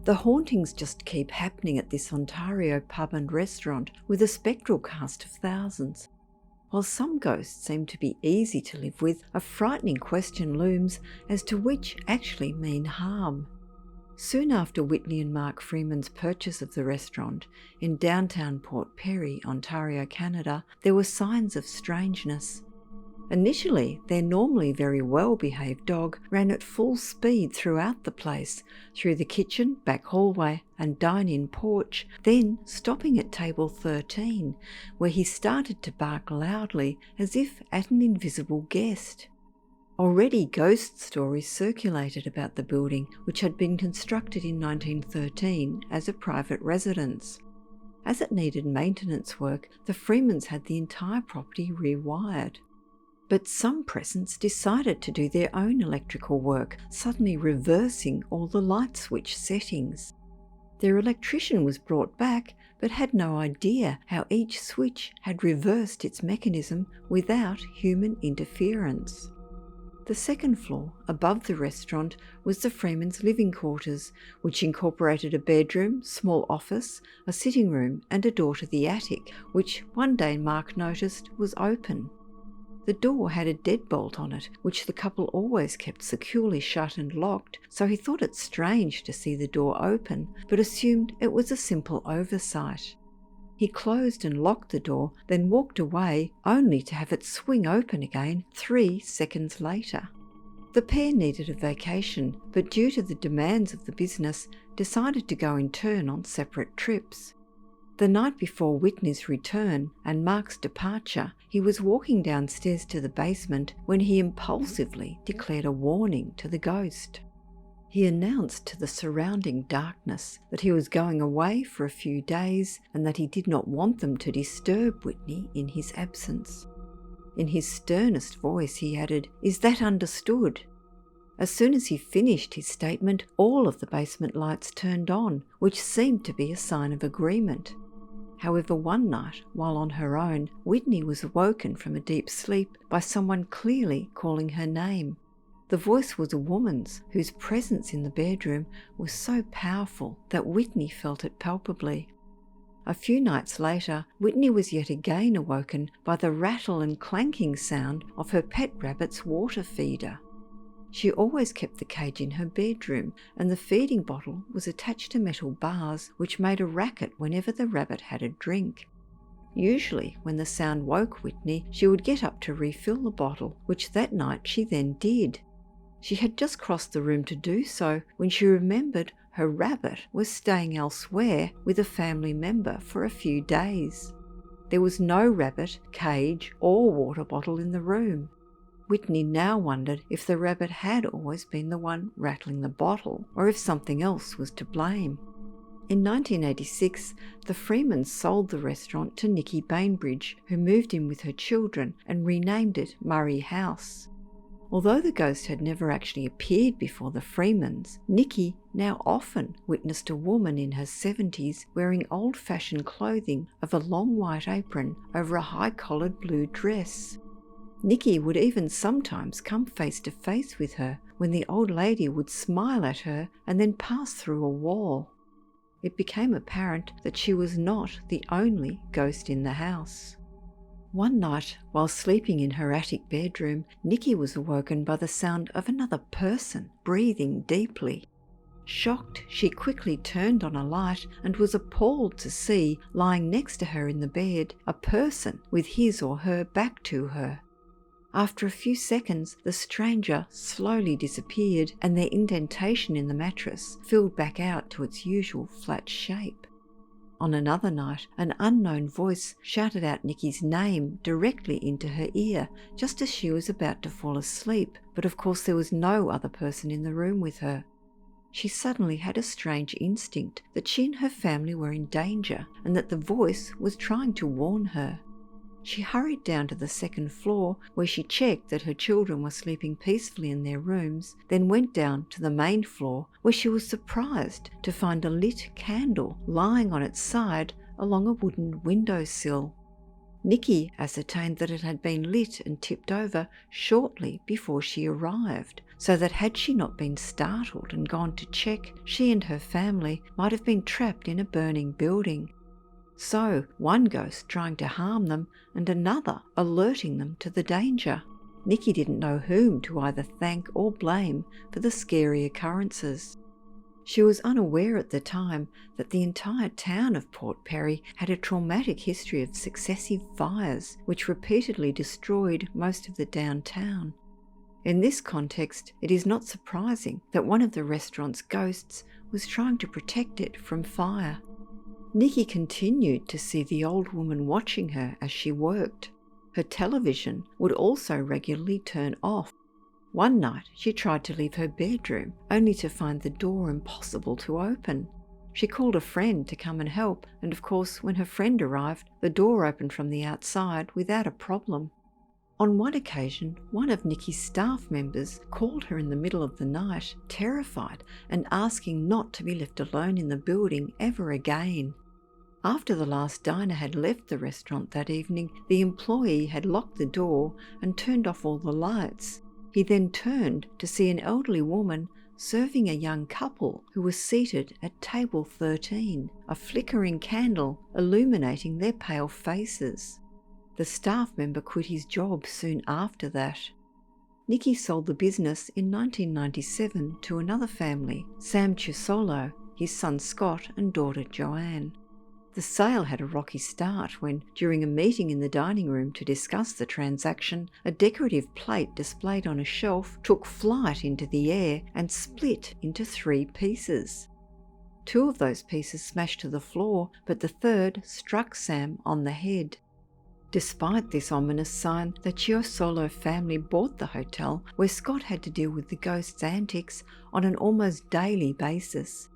The hauntings just keep happening at this Ontario pub and restaurant with a spectral cast of thousands. While some ghosts seem to be easy to live with, a frightening question looms as to which actually mean harm. Soon after Whitney and Mark Freeman's purchase of the restaurant in downtown Port Perry, Ontario, Canada, there were signs of strangeness. Initially, their normally very well-behaved dog ran at full speed throughout the place, through the kitchen, back hallway and dine-in porch, then stopping at table 13, where he started to bark loudly as if at an invisible guest. Already ghost stories circulated about the building, which had been constructed in 1913 as a private residence. As it needed maintenance work, the Freemans had the entire property rewired. But some presence decided to do their own electrical work, suddenly reversing all the light switch settings. Their electrician was brought back, but had no idea how each switch had reversed its mechanism without human interference. The second floor, above the restaurant, was the Freeman's living quarters, which incorporated a bedroom, small office, a sitting room and a door to the attic, which one day Mark noticed was open. The door had a deadbolt on it, which the couple always kept securely shut and locked, so he thought it strange to see the door open, but assumed it was a simple oversight. He closed and locked the door, then walked away, only to have it swing open again 3 seconds later. The pair needed a vacation, but due to the demands of the business, decided to go in turn on separate trips. The night before Whitney's return and Mark's departure, he was walking downstairs to the basement when he impulsively declared a warning to the ghost. He announced to the surrounding darkness that he was going away for a few days and that he did not want them to disturb Whitney in his absence. In his sternest voice he added, "Is that understood?" As soon as he finished his statement, all of the basement lights turned on, which seemed to be a sign of agreement. However, one night, while on her own, Whitney was awoken from a deep sleep by someone clearly calling her name. The voice was a woman's, whose presence in the bedroom was so powerful that Whitney felt it palpably. A few nights later, Whitney was yet again awoken by the rattle and clanking sound of her pet rabbit's water feeder. She always kept the cage in her bedroom, and the feeding bottle was attached to metal bars which made a racket whenever the rabbit had a drink. Usually, when the sound woke Whitney, she would get up to refill the bottle, which that night she then did. She had just crossed the room to do so when she remembered her rabbit was staying elsewhere with a family member for a few days. There was no rabbit, cage, or water bottle in the room. Whitney now wondered if the rabbit had always been the one rattling the bottle, or if something else was to blame. In 1986, the Freemans sold the restaurant to Nikki Bainbridge, who moved in with her children and renamed it Murray House. Although the ghost had never actually appeared before the Freemans, Nikki now often witnessed a woman in her 70s wearing old-fashioned clothing of a long white apron over a high-collared blue dress. Nikki would even sometimes come face to face with her when the old lady would smile at her and then pass through a wall. It became apparent that she was not the only ghost in the house. One night, while sleeping in her attic bedroom, Nikki was awoken by the sound of another person breathing deeply. Shocked, she quickly turned on a light and was appalled to see, lying next to her in the bed, a person with his or her back to her. After a few seconds, the stranger slowly disappeared and their indentation in the mattress filled back out to its usual flat shape. On another night, an unknown voice shouted out Nikki's name directly into her ear just as she was about to fall asleep, but of course there was no other person in the room with her. She suddenly had a strange instinct that she and her family were in danger and that the voice was trying to warn her. She hurried down to the second floor, where she checked that her children were sleeping peacefully in their rooms, then went down to the main floor, where she was surprised to find a lit candle lying on its side along a wooden windowsill. Nikki ascertained that it had been lit and tipped over shortly before she arrived, so that had she not been startled and gone to check, she and her family might have been trapped in a burning building. So, one ghost trying to harm them and another alerting them to the danger. Nikki didn't know whom to either thank or blame for the scary occurrences. She was unaware at the time that the entire town of Port Perry had a traumatic history of successive fires which repeatedly destroyed most of the downtown. In this context, it is not surprising that one of the restaurant's ghosts was trying to protect it from fire. Nikki continued to see the old woman watching her as she worked. Her television would also regularly turn off. One night she tried to leave her bedroom, only to find the door impossible to open. She called a friend to come and help, and of course when her friend arrived, the door opened from the outside without a problem. On one occasion, one of Nikki's staff members called her in the middle of the night, terrified and asking not to be left alone in the building ever again. After the last diner had left the restaurant that evening, the employee had locked the door and turned off all the lights. He then turned to see an elderly woman serving a young couple who was seated at table 13, a flickering candle illuminating their pale faces. The staff member quit his job soon after that. Nikki sold the business in 1997 to another family, Sam Chusolo, his son Scott and daughter Joanne. The sale had a rocky start when, during a meeting in the dining room to discuss the transaction, a decorative plate displayed on a shelf took flight into the air and split into 3 pieces. 2 of those pieces smashed to the floor, but the third struck Sam on the head. Despite this ominous sign, the Chusolo family bought the hotel, where Scott had to deal with the ghost's antics on an almost daily basis.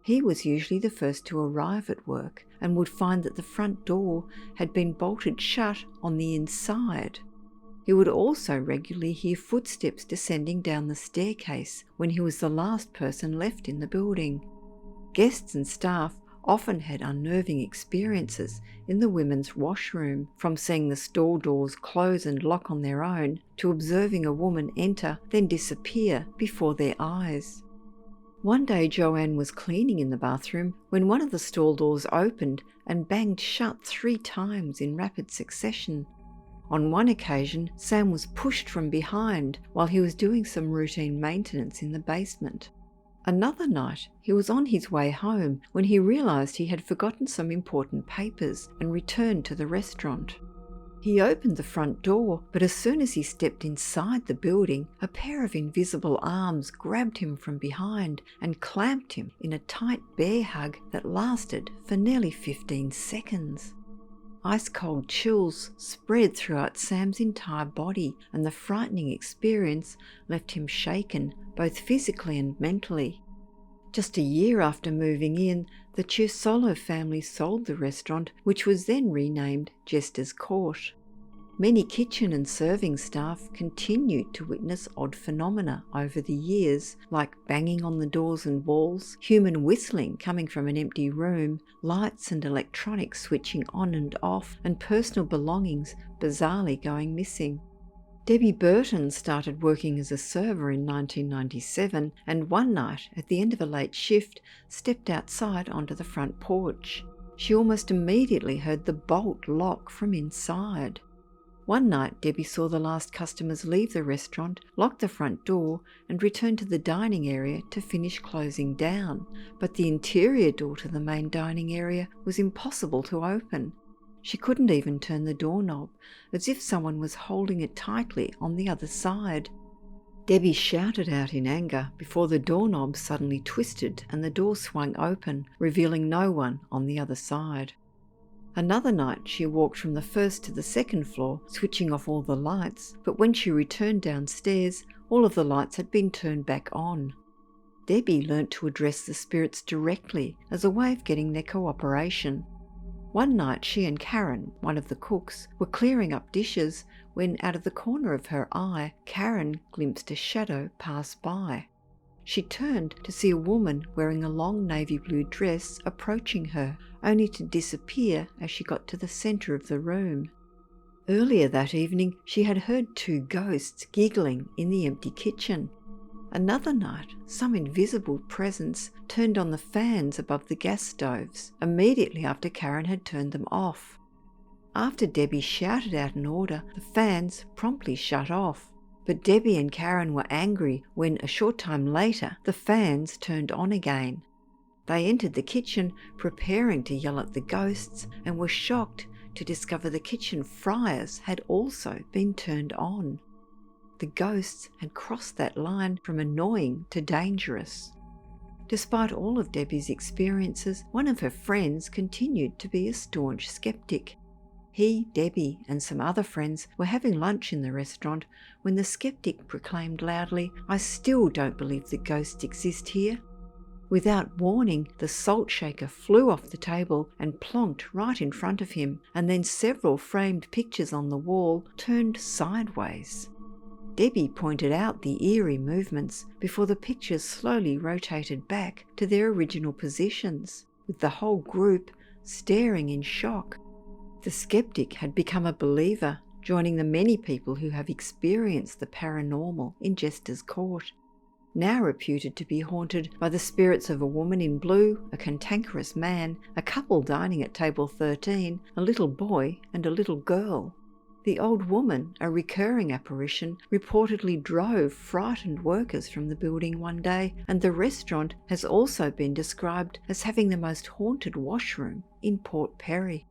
He was usually the first to arrive at work and would find that the front door had been bolted shut on the inside. He would also regularly hear footsteps descending down the staircase when he was the last person left in the building. Guests and staff often had unnerving experiences in the women's washroom, from seeing the stall doors close and lock on their own to observing a woman enter then disappear before their eyes. One day Joanne was cleaning in the bathroom when one of the stall doors opened and banged shut 3 times in rapid succession. On one occasion, Sam was pushed from behind while he was doing some routine maintenance in the basement. Another night, he was on his way home when he realised he had forgotten some important papers and returned to the restaurant. He opened the front door, but as soon as he stepped inside the building, a pair of invisible arms grabbed him from behind and clamped him in a tight bear hug that lasted for nearly 15 seconds. Ice-cold chills spread throughout Sam's entire body, and the frightening experience left him shaken, both physically and mentally. Just a year after moving in, the Chusolo family sold the restaurant, which was then renamed Jester's Court. Many kitchen and serving staff continued to witness odd phenomena over the years, like banging on the doors and walls, human whistling coming from an empty room, lights and electronics switching on and off, and personal belongings bizarrely going missing. Debbie Burton started working as a server in 1997, and one night, at the end of a late shift, stepped outside onto the front porch. She almost immediately heard the bolt lock from inside. One night, Debbie saw the last customers leave the restaurant, lock the front door, and return to the dining area to finish closing down, but the interior door to the main dining area was impossible to open. She couldn't even turn the doorknob, as if someone was holding it tightly on the other side. Debbie shouted out in anger before the doorknob suddenly twisted and the door swung open, revealing no one on the other side. Another night she walked from the first to the second floor, switching off all the lights, but when she returned downstairs, all of the lights had been turned back on. Debbie learnt to address the spirits directly as a way of getting their cooperation. One night she and Karen, one of the cooks, were clearing up dishes when, out of the corner of her eye, Karen glimpsed a shadow pass by. She turned to see a woman wearing a long navy blue dress approaching her, only to disappear as she got to the centre of the room. Earlier that evening, she had heard 2 ghosts giggling in the empty kitchen. Another night, some invisible presence turned on the fans above the gas stoves immediately after Karen had turned them off. After Debbie shouted out an order, the fans promptly shut off. But Debbie and Karen were angry when, a short time later, the fans turned on again. They entered the kitchen, preparing to yell at the ghosts, and were shocked to discover the kitchen fryers had also been turned on. The ghosts had crossed that line from annoying to dangerous. Despite all of Debbie's experiences, one of her friends continued to be a staunch skeptic. He, Debbie, and some other friends were having lunch in the restaurant when the skeptic proclaimed loudly, "I still don't believe that ghosts exist here." Without warning, the salt shaker flew off the table and plonked right in front of him, and then several framed pictures on the wall turned sideways. Debbie pointed out the eerie movements before the pictures slowly rotated back to their original positions, with the whole group staring in shock. The skeptic had become a believer, joining the many people who have experienced the paranormal in Jester's court. Now reputed to be haunted by the spirits of a woman in blue, a cantankerous man, a couple dining at table 13, a little boy and a little girl. The old woman, a recurring apparition, reportedly drove frightened workers from the building one day, and the restaurant has also been described as having the most haunted washroom in Port Perry.